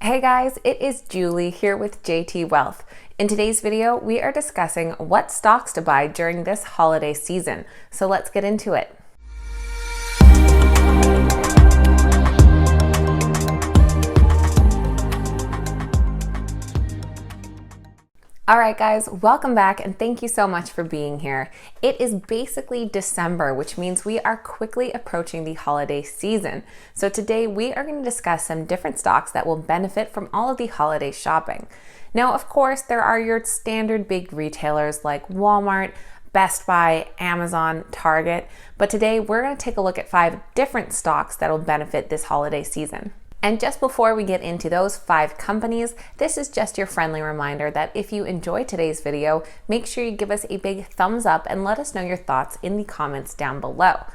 Hey guys, it is Julie here with JT.Wealth. In today's video, we are discussing what stocks to buy during this holiday season. So let's get into it. Alright guys, welcome back and thank you so much for being here. It is basically December, which means we are quickly approaching the holiday season. So today we are going to discuss some different stocks that will benefit from all of the holiday shopping. Now, of course, there are your standard big retailers like Walmart, Best Buy, Amazon, Target, but today we're going to take a look at 5 different stocks that will benefit this holiday season. And just before we get into those 5 companies, this is just your friendly reminder that if you enjoyed today's video, make sure you give us a big thumbs up and let us know your thoughts in the comments down below.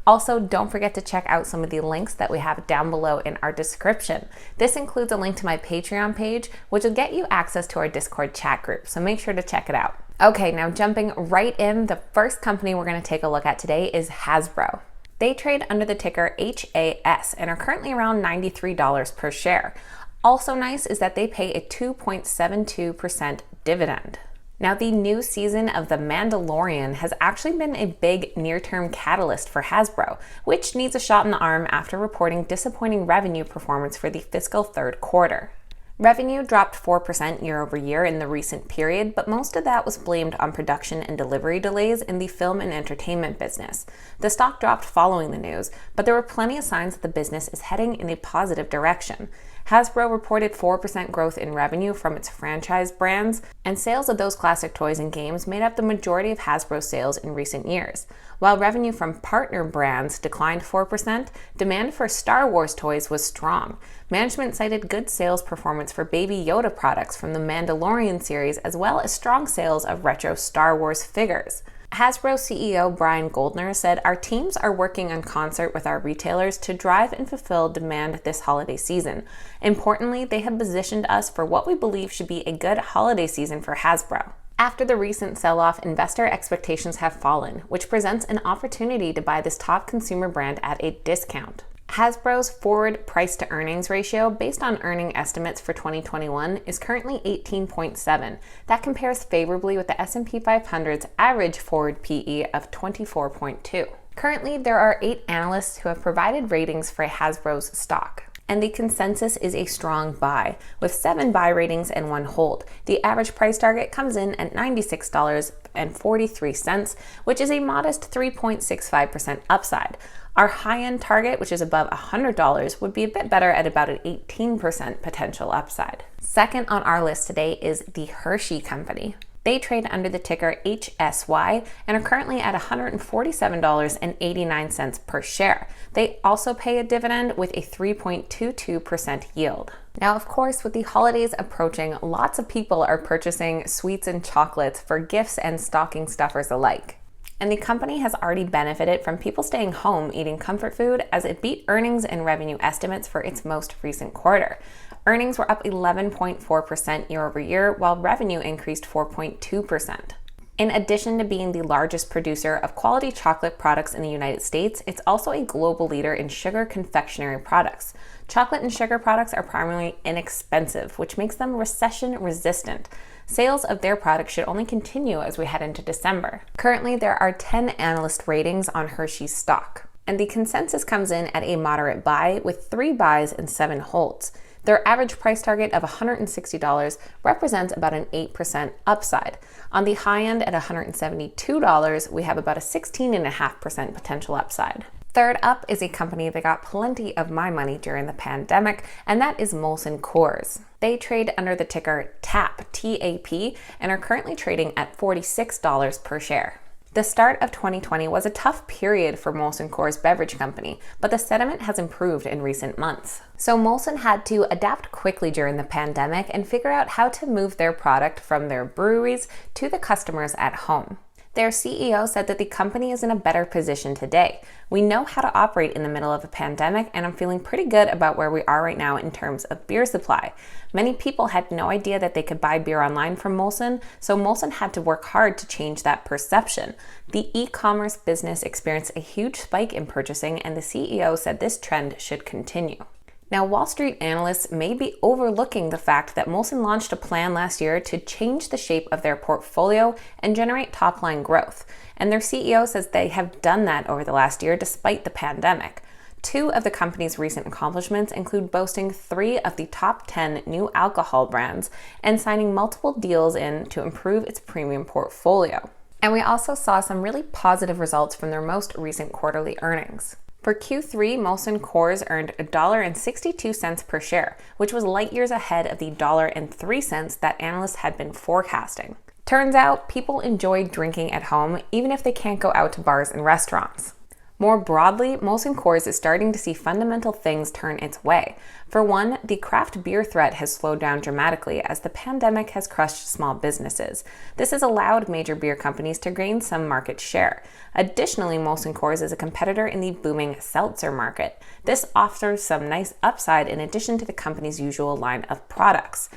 Also, don't forget to check out some of the links that we have down below in our description. This includes a link to my Patreon page, which will get you access to our Discord chat group, so make sure to check it out. Okay, now jumping right in, the first company we're going to take a look at today is Hasbro. They trade under the ticker HAS and are currently around $93 per share. Also nice is that they pay a 2.72% dividend. Now, the new season of The Mandalorian has actually been a big near-term catalyst for Hasbro, which needs a shot in the arm after reporting disappointing revenue performance for the fiscal third quarter. Revenue dropped 4% year over year in the recent period, but most of that was blamed on production and delivery delays in the film and entertainment business. The stock dropped following the news, but there were plenty of signs that the business is heading in a positive direction. Hasbro reported 4% growth in revenue from its franchise brands, and sales of those classic toys and games made up the majority of Hasbro's sales in recent years. While revenue from partner brands declined 4%, demand for Star Wars toys was strong. Management cited good sales performance for Baby Yoda products from the Mandalorian series, as well as strong sales of retro Star Wars figures. Hasbro CEO Brian Goldner said, "Our teams are working in concert with our retailers to drive and fulfill demand this holiday season. Importantly, they have positioned us for what we believe should be a good holiday season for Hasbro." After the recent sell-off, investor expectations have fallen, which presents an opportunity to buy this top consumer brand at a discount. Hasbro's forward price-to-earnings ratio, based on earning estimates for 2021, is currently 18.7. That compares favorably with the S&P 500's average forward PE of 24.2. Currently, there are 8 analysts who have provided ratings for Hasbro's stock, and the consensus is a strong buy, with 7 buy ratings and 1 hold. The average price target comes in at $96.43, which is a modest 3.65% upside. Our high-end target, which is above $100, would be a bit better at about an 18% potential upside. Second on our list today is the Hershey Company. They trade under the ticker HSY and are currently at $147.89 per share. They also pay a dividend with a 3.22% yield. Now, of course, with the holidays approaching, lots of people are purchasing sweets and chocolates for gifts and stocking stuffers alike. And the company has already benefited from people staying home eating comfort food, as it beat earnings and revenue estimates for its most recent quarter. Earnings were up 11.4% year over year, while revenue increased 4.2%. In addition to being the largest producer of quality chocolate products in the United States, it's also a global leader in sugar confectionery products. Chocolate and sugar products are primarily inexpensive, which makes them recession resistant. Sales of their products should only continue as we head into December. Currently, there are 10 analyst ratings on Hershey's stock, and the consensus comes in at a moderate buy with 3 buys and 7 holds. Their average price target of $160 represents about an 8% upside. On the high end at $172, we have about a 16.5% potential upside. Third up is a company that got plenty of my money during the pandemic, and that is Molson Coors. They trade under the ticker TAP, T-A-P, and are currently trading at $46 per share. The start of 2020 was a tough period for Molson Coors Beverage Company, but the sentiment has improved in recent months. So Molson had to adapt quickly during the pandemic and figure out how to move their product from their breweries to the customers at home. Their CEO said that the company is in a better position today. We know how to operate in the middle of a pandemic, and I'm feeling pretty good about where we are right now in terms of beer supply. Many people had no idea that they could buy beer online from Molson, so Molson had to work hard to change that perception. The e-commerce business experienced a huge spike in purchasing, and the CEO said this trend should continue. Now, Wall Street analysts may be overlooking the fact that Molson launched a plan last year to change the shape of their portfolio and generate top-line growth. And their CEO says they have done that over the last year despite the pandemic. Two of the company's recent accomplishments include boasting 3 of the top 10 new alcohol brands and signing multiple deals in to improve its premium portfolio. And we also saw some really positive results from their most recent quarterly earnings. For Q3, Molson Coors earned $1.62 per share, which was light years ahead of the $1.03 that analysts had been forecasting. Turns out, people enjoy drinking at home even if they can't go out to bars and restaurants. More broadly, Molson Coors is starting to see fundamental things turn its way. For one, the craft beer threat has slowed down dramatically as the pandemic has crushed small businesses. This has allowed major beer companies to gain some market share. Additionally, Molson Coors is a competitor in the booming seltzer market. This offers some nice upside in addition to the company's usual line of products.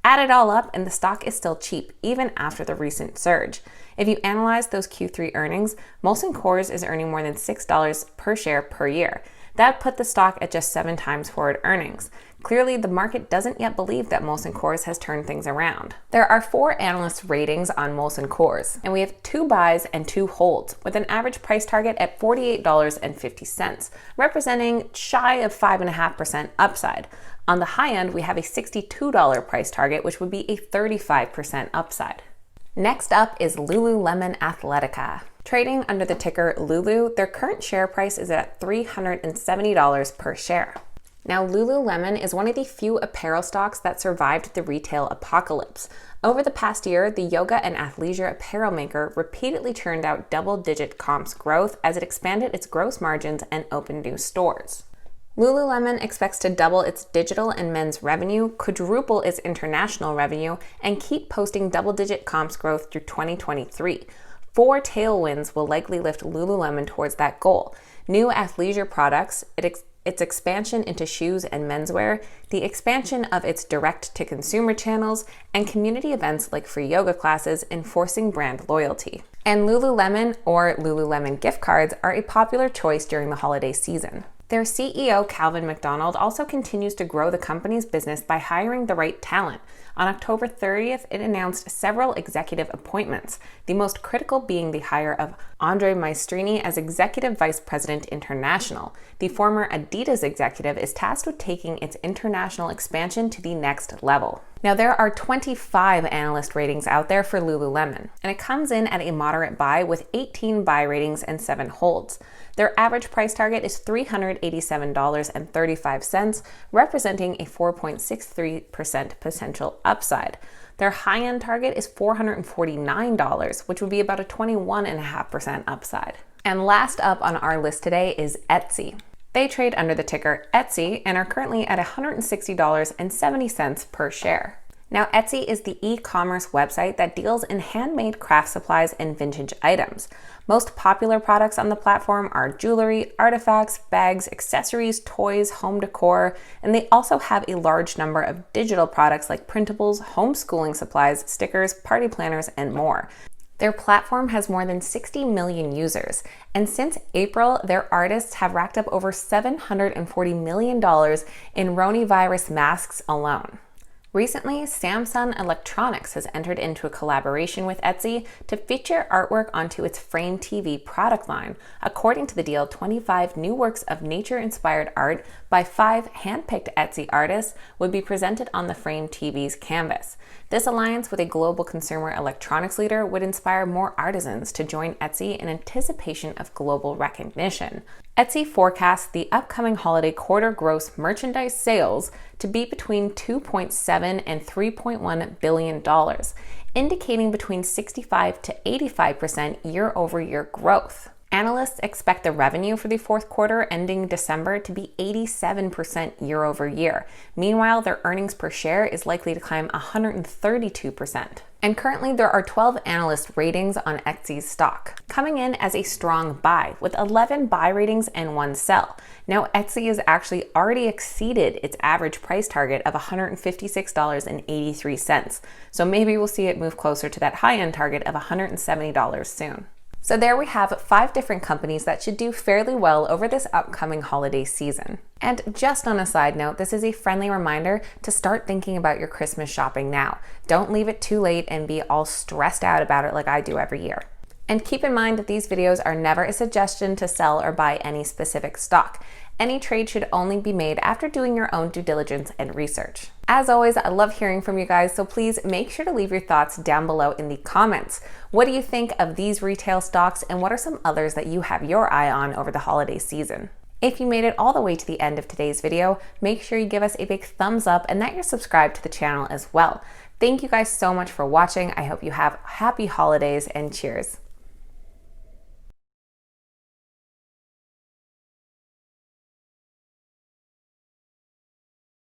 Add it all up and the stock is still cheap, even after the recent surge. If you analyze those Q3 earnings, Molson Coors is earning more than $6 per share per year. That put the stock at just 7 times forward earnings. Clearly, the market doesn't yet believe that Molson Coors has turned things around. There are 4 analyst ratings on Molson Coors, and we have 2 buys and 2 holds, with an average price target at $48.50, representing shy of 5.5% upside. On the high end, we have a $62 price target, which would be a 35% upside. Next up is Lululemon Athletica. Trading under the ticker LULU, their current share price is at $370 per share. Now, Lululemon is one of the few apparel stocks that survived the retail apocalypse. Over the past year, the yoga and athleisure apparel maker repeatedly churned out double-digit comps growth as it expanded its gross margins and opened new stores. Lululemon expects to double its digital and men's revenue, quadruple its international revenue, and keep posting double-digit comps growth through 2023. 4 tailwinds will likely lift Lululemon towards that goal: new athleisure products, its expansion into shoes and menswear, the expansion of its direct-to-consumer channels, and community events like free yoga classes enforcing brand loyalty. And Lululemon or Lululemon gift cards are a popular choice during the holiday season. Their CEO, Calvin McDonald, also continues to grow the company's business by hiring the right talent. On October 30th, it announced several executive appointments, the most critical being the hire of Andre Maestrini as Executive Vice President International. The former Adidas executive is tasked with taking its international expansion to the next level. Now, there are 25 analyst ratings out there for Lululemon, and it comes in at a moderate buy with 18 buy ratings and 7 holds. Their average price target is $387.35, representing a 4.63% potential upside. Their high-end target is $449, which would be about a 21.5% upside. And last up on our list today is Etsy. They trade under the ticker Etsy and are currently at $160.70 per share. Now, Etsy is the e-commerce website that deals in handmade craft supplies and vintage items. Most popular products on the platform are jewelry, artifacts, bags, accessories, toys, home decor, and they also have a large number of digital products like printables, homeschooling supplies, stickers, party planners, and more. Their platform has more than 60 million users, and since April, their artists have racked up over $740 million in Ronivirus masks alone. Recently, Samsung Electronics has entered into a collaboration with Etsy to feature artwork onto its Frame TV product line. According to the deal, 25 new works of nature-inspired art by 5 hand-picked Etsy artists would be presented on the Frame TV's canvas. This alliance with a global consumer electronics leader would inspire more artisans to join Etsy in anticipation of global recognition. Etsy forecasts the upcoming holiday quarter gross merchandise sales to be between $2.7 and $3.1 billion, indicating between 65 to 85% year-over-year growth. Analysts expect the revenue for the fourth quarter ending December to be 87% year over year. Meanwhile, their earnings per share is likely to climb 132%. And currently, there are 12 analyst ratings on Etsy's stock, coming in as a strong buy with 11 buy ratings and 1 sell. Now, Etsy has actually already exceeded its average price target of $156.83. So maybe we'll see it move closer to that high-end target of $170 soon. So there we have 5 different companies that should do fairly well over this upcoming holiday season. And just on a side note, this is a friendly reminder to start thinking about your Christmas shopping now. Don't leave it too late and be all stressed out about it like I do every year. And keep in mind that these videos are never a suggestion to sell or buy any specific stock. Any trade should only be made after doing your own due diligence and research. As always, I love hearing from you guys, so please make sure to leave your thoughts down below in the comments. What do you think of these retail stocks, and what are some others that you have your eye on over the holiday season? If you made it all the way to the end of today's video, make sure you give us a big thumbs up and that you're subscribed to the channel as well. Thank you guys so much for watching. I hope you have happy holidays, and cheers.